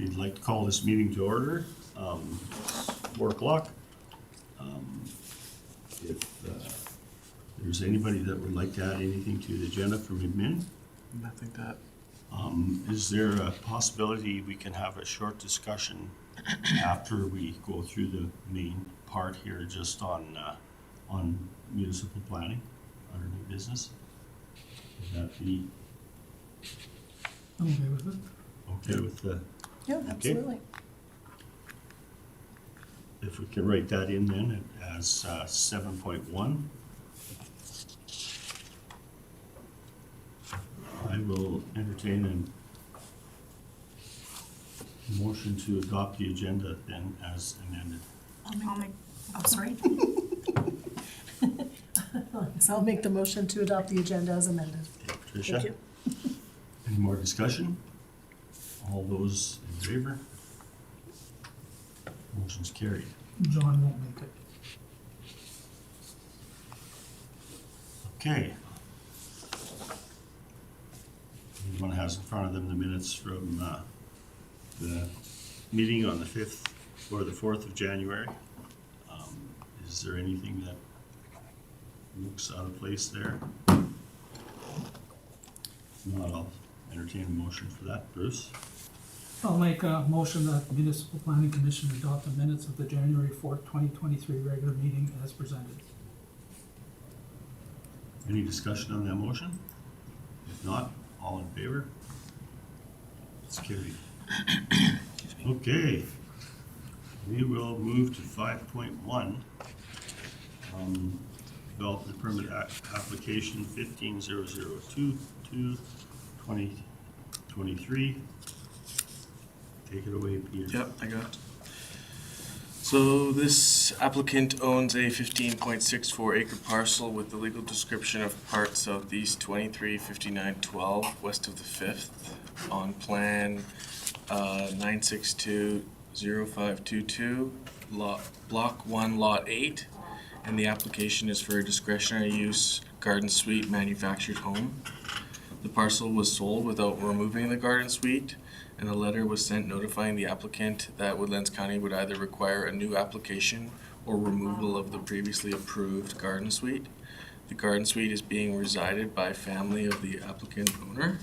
I'd like to call this meeting to order. It's 4 o'clock. If there's anybody that would like to add anything to the agenda from admin, Nothing that. is there a possibility we can have a short discussion after we go through the main part here, just on municipal planning under new business? Would that be I'm okay with it. okay with the? Yeah, absolutely. If we can write that in then as 7.1. I will entertain a motion to adopt the agenda then as amended. Sorry. So I'll make the motion to adopt the agenda as amended. Tricia? Thank you. Any more discussion? All those in favor? Motion's carried. John won't make it. Okay. Everyone has in front of them the minutes from the meeting on the 5th or the 4th of January. Is there anything that looks out of place there? Not, I'll entertain a motion for that. Bruce? I'll make a motion that the Municipal Planning Commission adopt the minutes of the January 4th, 2023 regular meeting as presented. Any discussion on that motion? If not, all in favor? It's carried. Okay. We will move to 5.1. Development permit application 150022-2023. Take it away, Peter. Yep, I got it. So this applicant owns a 15.64 acre parcel with the legal description of part southeast 235912 west of the 5th on plan 9620522 block 1 lot 8, and the application is for a discretionary use garden suite manufactured home. The parcel was sold without removing the garden suite, and a letter was sent notifying the applicant that Woodlands County would either require a new application or removal of the previously approved garden suite. The garden suite is being resided by family of the applicant owner.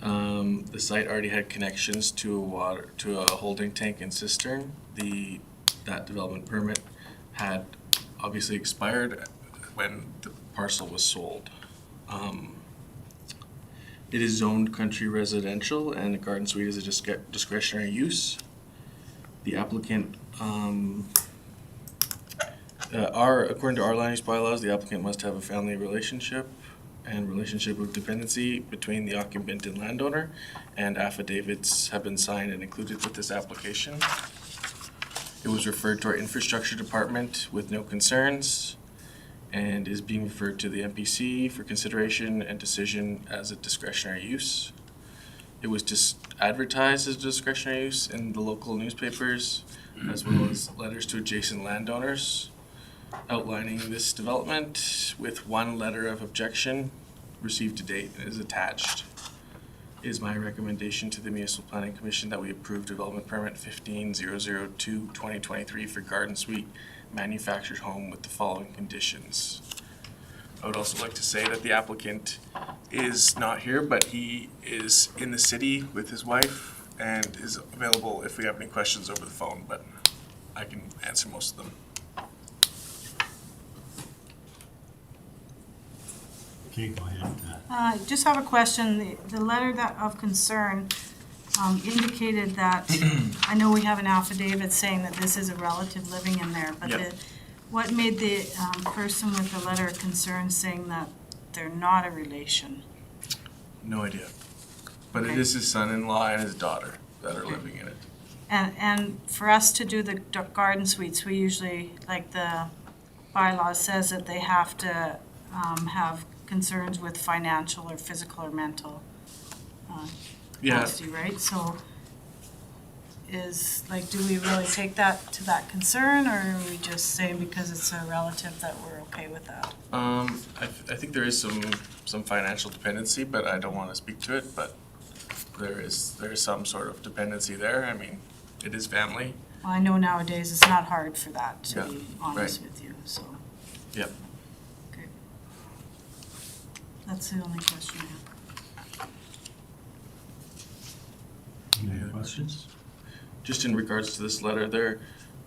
The site already had connections to a holding tank and cistern. That development permit had obviously expired when the parcel was sold. It is zoned country residential, and the garden suite is a discretionary use. The applicant, according to our land use bylaws, the applicant must have a family relationship and relationship of dependency between the occupant and landowner, and affidavits have been signed and included with this application. It was referred to our infrastructure department with no concerns, and is being referred to the MPC for consideration and decision as a discretionary use. It was just advertised as discretionary use in the local newspapers, as well as letters to adjacent landowners outlining this development, with one letter of objection received to date and is attached. It is my recommendation to the Municipal Planning Commission that we approve development permit 15002-2023 for garden suite manufactured home with the following conditions. I would also like to say that the applicant is not here, but he is in the city with his wife and is available if we have any questions over the phone, but I can answer most of them. Okay, go ahead. I just have a question. The letter of concern indicated that, I know we have an affidavit saying that this is a relative living in there, but Yep. what made the person with the letter of concern saying that they're not a relation? No idea. But it Okay. is his son-in-law and his daughter that are living in it. And for us to do the garden suites, we usually, like the bylaw says that they have to have concerns with financial or physical or mental capacity, right? So do we really take that to that concern, or are we just saying because it's a relative that we're okay with that? I think there is some financial dependency, but I don't want to speak to it, but there is some sort of dependency there. I mean, it is family. Well, I know nowadays it's not hard for that, to Yeah, be honest right. with you, so. Yep. Okay. That's the only question I have. Any other questions? Just in regards to this letter,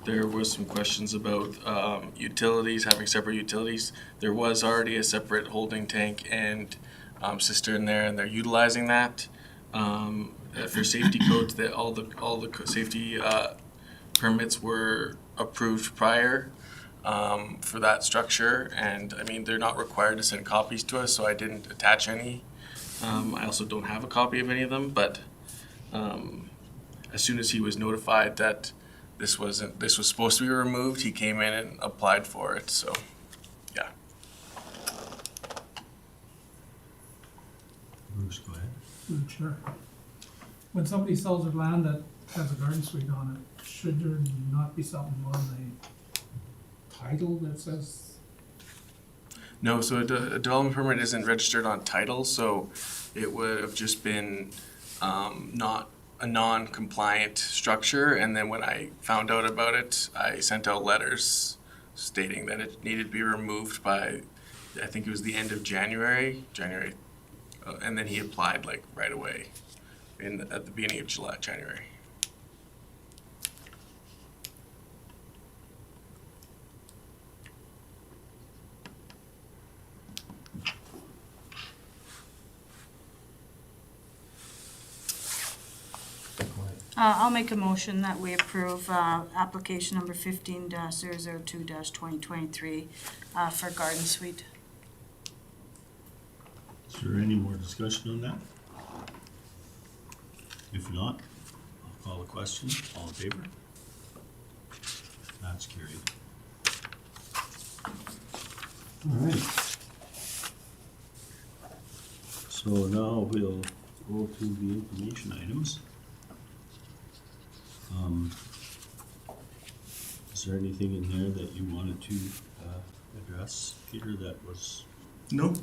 there was some questions about utilities, having separate utilities. There was already a separate holding tank and cistern there, and they're utilizing that. For safety codes, that all the safety permits were approved prior for that structure, and I mean, they're not required to send copies to us, so I didn't attach any. I also don't have a copy of any of them, but as soon as he was notified that this was supposed to be removed, he came in and applied for it, so, yeah. Bruce, go ahead. Sure. When somebody sells their land that has a garden suite on it, should there not be something on the title that says? No, so a development permit isn't registered on title, so it would have just been not a non-compliant structure, and then when I found out about it, I sent out letters stating that it needed to be removed by, I think it was the end of January, and then he applied like right away at the beginning of January. I'll make a motion that we approve application number 15-002-2023 for garden suite. Is there any more discussion on that? If not, I'll call the question. All in favor? That's carried. All right. So now we'll go to the information items. Is there anything in there that you wanted to address, Peter, that was? No,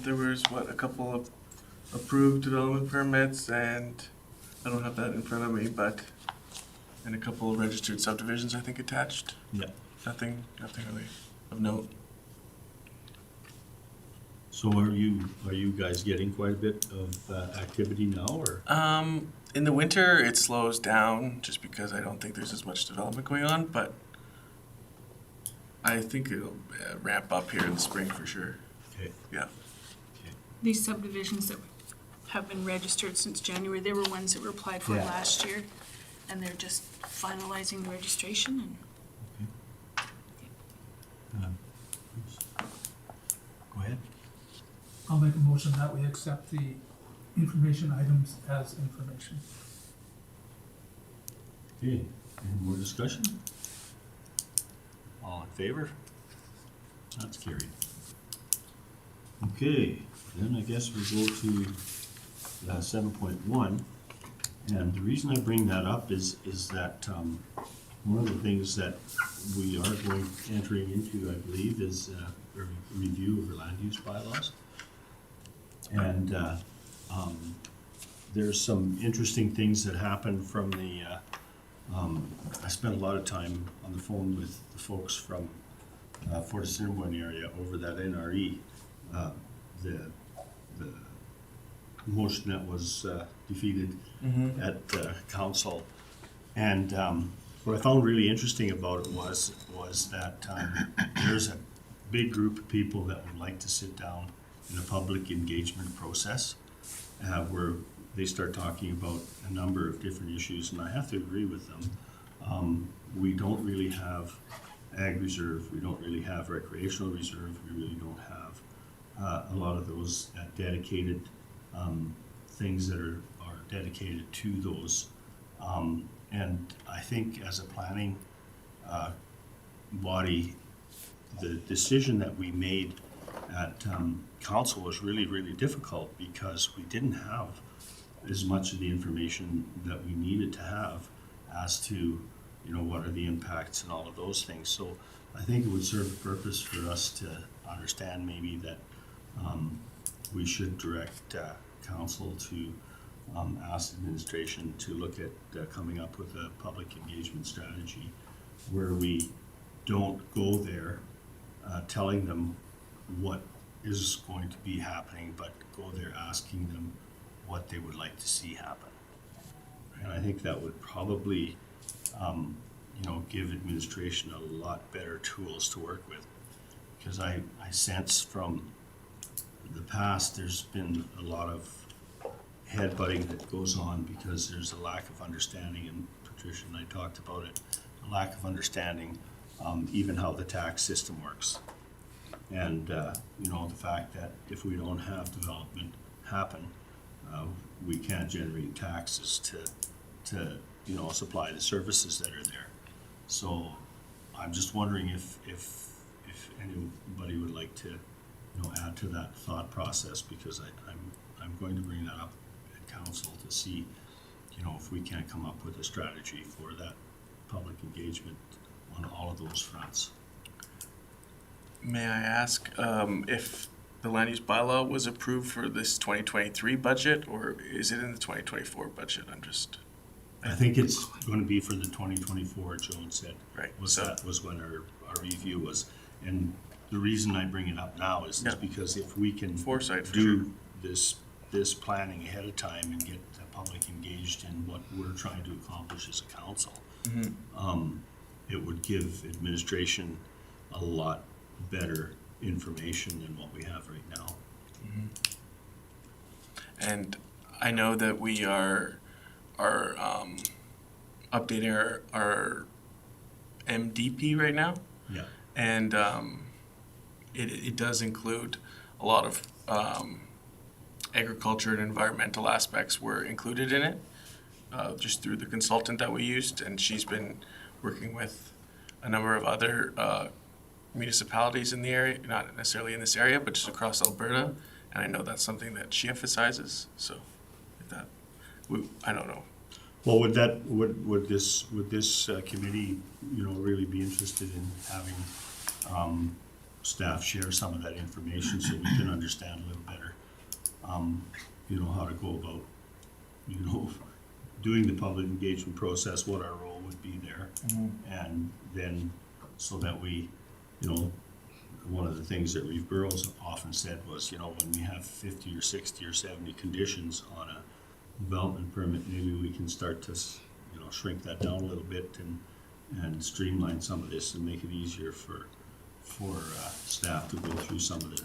there was a couple of approved development permits, and I don't have that in front of me, and a couple of registered subdivisions, I think, attached. Yeah. Nothing really of note. So are you guys getting quite a bit of activity now, or? In the winter, it slows down just because I don't think there's as much development going on, but I think it'll ramp up here in the spring for sure. Okay. Yeah. These subdivisions that have been registered since January, they were ones that were applied for Yeah. last year, and they're just finalizing the registration and Go ahead. I'll make a motion that we accept the information items as information. Okay, any more discussion? All in favor? That's carried. Okay, then I guess we go to 7.1. And the reason I bring that up is that one of the things that we are entering into, I believe, is a review of our land use bylaws. And there's some interesting things that happen from the, I spent a lot of time on the phone with the folks from Fort Assiniboine area over that NRE, the motion that was defeated at council. And what I found really interesting about it was that there's a big group of people that would like to sit down in a public engagement process where they start talking about a number of different issues, and I have to agree with them. We don't really have ag reserve, we don't really have recreational reserve, we really don't have a lot of those dedicated things that are dedicated to those. And I think as a planning body, the decision that we made at council was really, really difficult because we didn't have as much of the information that we needed to have as to, what are the impacts and all of those things. So I think it would serve a purpose for us to understand maybe that we should direct council to asked administration to look at coming up with a public engagement strategy where we don't go there telling them what is going to be happening, but go there asking them what they would like to see happen. And I think that would probably, give administration a lot better tools to work with. Because I sense from the past, there's been a lot of headbutting that goes on because there's a lack of understanding, and Patricia and I talked about it, a lack of understanding even how the tax system works. And, the fact that if we don't have development happen, we can't generate taxes to supply the services that are there. So I'm just wondering if anybody would like to, add to that thought process, because I'm going to bring that up at council to see, if we can't come up with a strategy for that public engagement on all of those fronts. May I ask if the land use bylaw was approved for this 2023 budget, or is it in the 2024 budget? I think it's going to be for the 2024, Joan said. Right. That was when our review was. And the reason I bring it up now is because if we can Foresight, for do this planning ahead of time and get the public engaged in what we're trying to accomplish as a council, it would give administration a lot better information than what we have right now. And I know that we are updating our MDP right now, Yeah. and it does include a lot of agriculture and environmental aspects were included in it, just through the consultant that we used, and she's been working with a number of other municipalities in the area, not necessarily in this area, but just across Alberta, and I know that's something that she emphasizes. So, I don't know. Well, would this committee, really be interested in having staff share some of that information so we can understand a little better, how to go about, doing the public engagement process, what our role would be there, and then so that we, one of the things that Reeve Burrows often said was, when we have 50 or 60 or 70 conditions on a development permit, maybe we can start to, shrink that down a little bit and streamline some of this and make it easier for staff to go through some of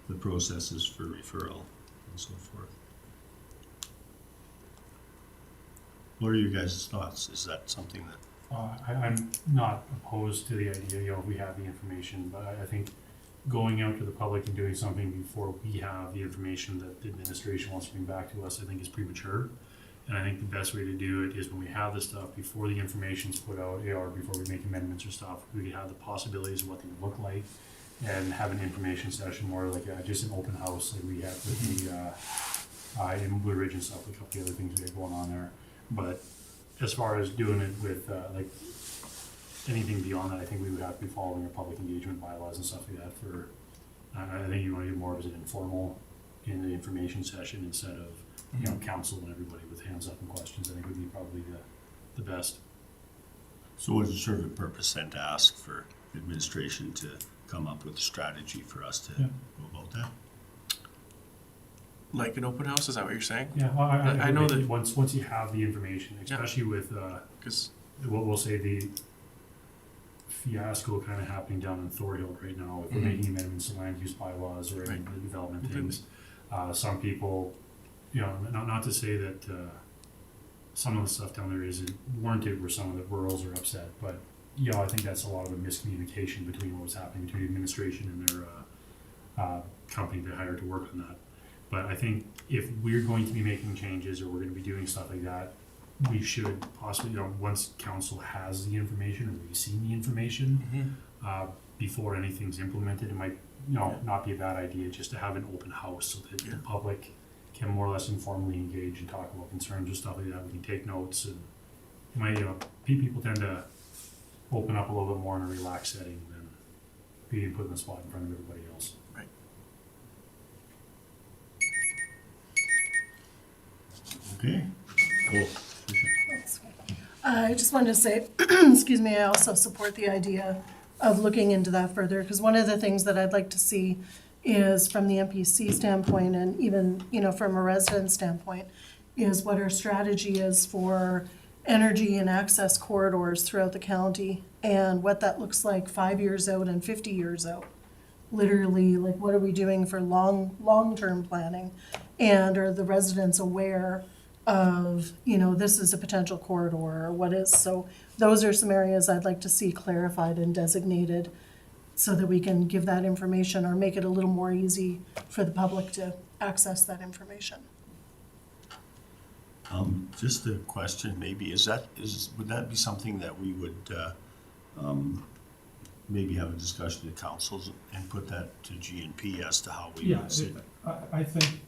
the processes for referral and so forth. What are your guys' thoughts? Is that something that? I'm not opposed to the idea, if we have the information, but I think going out to the public and doing something before we have the information that the administration wants to bring back to us, I think is premature. And I think the best way to do it is when we have the stuff before the information's put out, or before we make amendments or stuff, we could have the possibilities of what they would look like and have an information session, more like just an open house like we had with the in Blue Ridge and stuff, a couple of the other things we had going on there. But as far as doing it with anything beyond that, I think we would have to be following our public engagement bylaws and stuff like that for, I think you want to do more of an informal in the information session instead of, council and everybody with hands up and questions. I think would be probably the best. So would it serve a purpose then to ask for administration to come up with a strategy for us to go about that? Like an open house, is that what you're saying? Yeah, well, I know know that that- once you have the information, especially with, Because what we'll say the fiasco kind of happening down in Thorhill right now, if we're making amendments to land use bylaws or any of the development things. Some people, not to say that some of the stuff down there isn't warranted where some of the rurals are upset, but I think that's a lot of a miscommunication between what was happening between administration and their company they hired to work on that. But I think if we're going to be making changes or we're going to be doing stuff like that, we should possibly, once council has the information or we've seen the information, before anything's implemented, it might, not be a bad idea just to have an open house so that the public can more or less informally engage and talk about concerns or stuff like that. We can take notes and people tend to open up a little bit more in a relaxed setting than being put in the spot in front of everybody else. Right. Okay. Cool. I just wanted to say, excuse me, I also support the idea of looking into that further, because one of the things that I'd like to see is from the MPC standpoint and even, from a resident standpoint, is what our strategy is for energy and access corridors throughout the county and what that looks like 5 years out and 50 years out. Literally, like, what are we doing for long-term planning? And are the residents aware of, this is a potential corridor or what is? So those are some areas I'd like to see clarified and designated so that we can give that information or make it a little more easy for the public to access that information. Just a question, maybe, would that be something that we would, maybe have a discussion at councils and put that to GNP as to how we Yeah, would sit? I think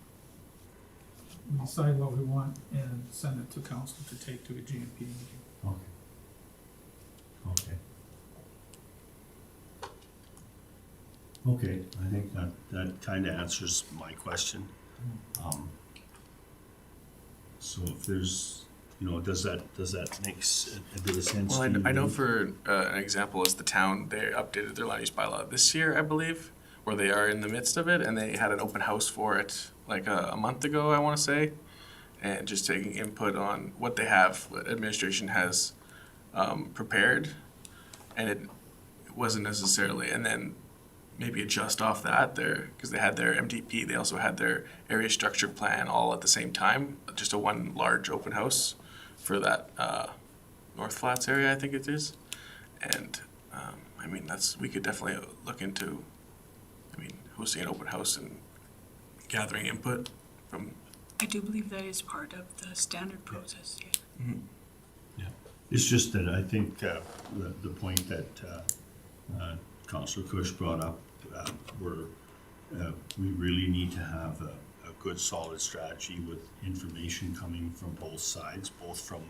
we decide what we want and send it to council to take to a GMP meeting. Okay. Okay. Okay, I think that kind of answers my question. So if there's, does that make a bit of sense? Well, to you? I know for an example is the town, they updated their land use bylaw this year, I believe, where they are in the midst of it, and they had an open house for it like a month ago, I want to say, and just taking input on what they have, what administration has prepared, and it wasn't necessarily, and then maybe adjust off that there, because they had their MDP, they also had their area structure plan all at the same time, just a one large open house for that North Flats area, I think it is. And we could definitely look into, hosting an open house and gathering input from. I do believe that is part of the standard process, yeah. Mm-hmm. Yeah, it's just that I think the point that Councillor Cush brought up, we really need to have a good solid strategy with information coming from both sides, both from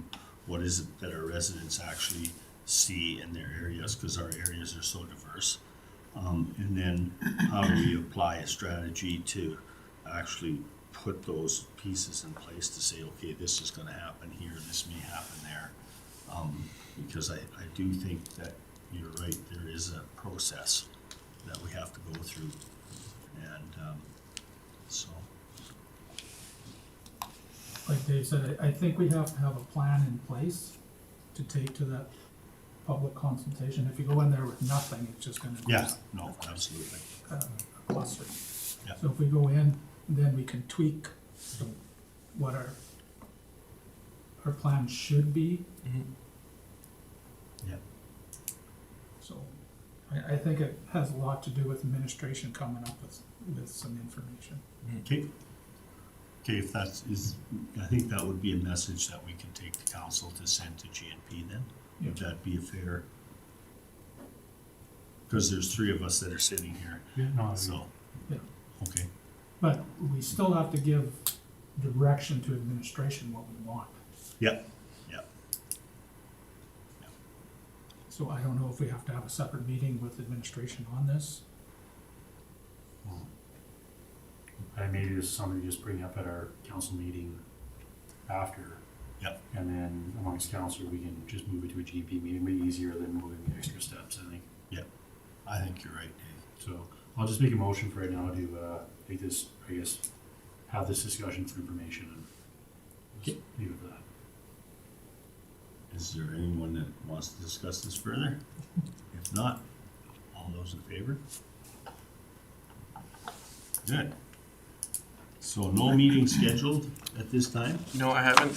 what is it that our residents actually see in their areas, because our areas are so diverse, and then how do we apply a strategy to actually put those pieces in place to say, okay, this is going to happen here, this may happen there, because I do think that you're right, there is a process that we have to go through, and so. Like Dave said, I think we have to have a plan in place to take to that public consultation. If you go in there with nothing, it's just gonna Yeah, no, absolutely. A cluster. Yeah. So if we go in, then we can tweak what our plan should be. Yeah. So I think it has a lot to do with administration coming up with some information. Okay. Okay, if I think that would be a message that we can take to council to send to GNP then. Would that be a fair? Because there's three of us that are sitting here, Yeah, no, so. Yeah. Okay, But we still have to give direction to administration what we want. yep, yep. So I don't know if we have to have a separate meeting with administration on this. And maybe this is something to just bring up at our council meeting after. Yep. And then amongst council, we can just move it to a GP meeting, maybe easier than moving the extra steps, I think. I think you're right, Dave. So I'll just make a motion for right now to take this, I guess, have this discussion for information and just leave it at that. Is there anyone that wants to discuss this further? If not, all those in favor? Good. So no meeting scheduled at this time? No, I haven't.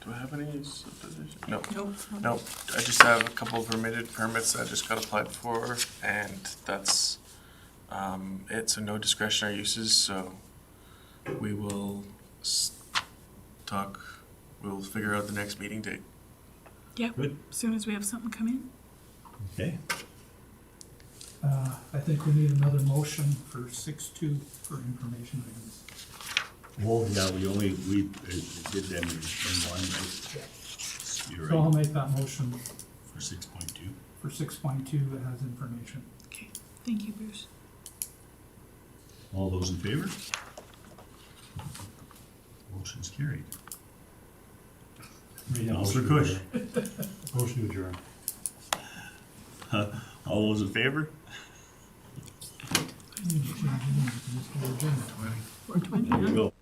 Do I have any subdivision? No. Nope. No, I just have a couple of permitted permits that I just got applied for, and that's it. So no discretionary uses. So we will we'll figure out the next meeting date. Yep, Good. as soon as we have something come in. Okay. I think we need another motion for 6.2 for information items. Well, yeah, we did them in one, right? You're So I'll right, make that motion for 6.2. for 6.2 that has information. Okay, thank you, Bruce. All those in favor? Motion's carried. Yeah, Counselor motion to Kush. adjourn. Motion to adjourn. All those in favor? Or 20, There you go.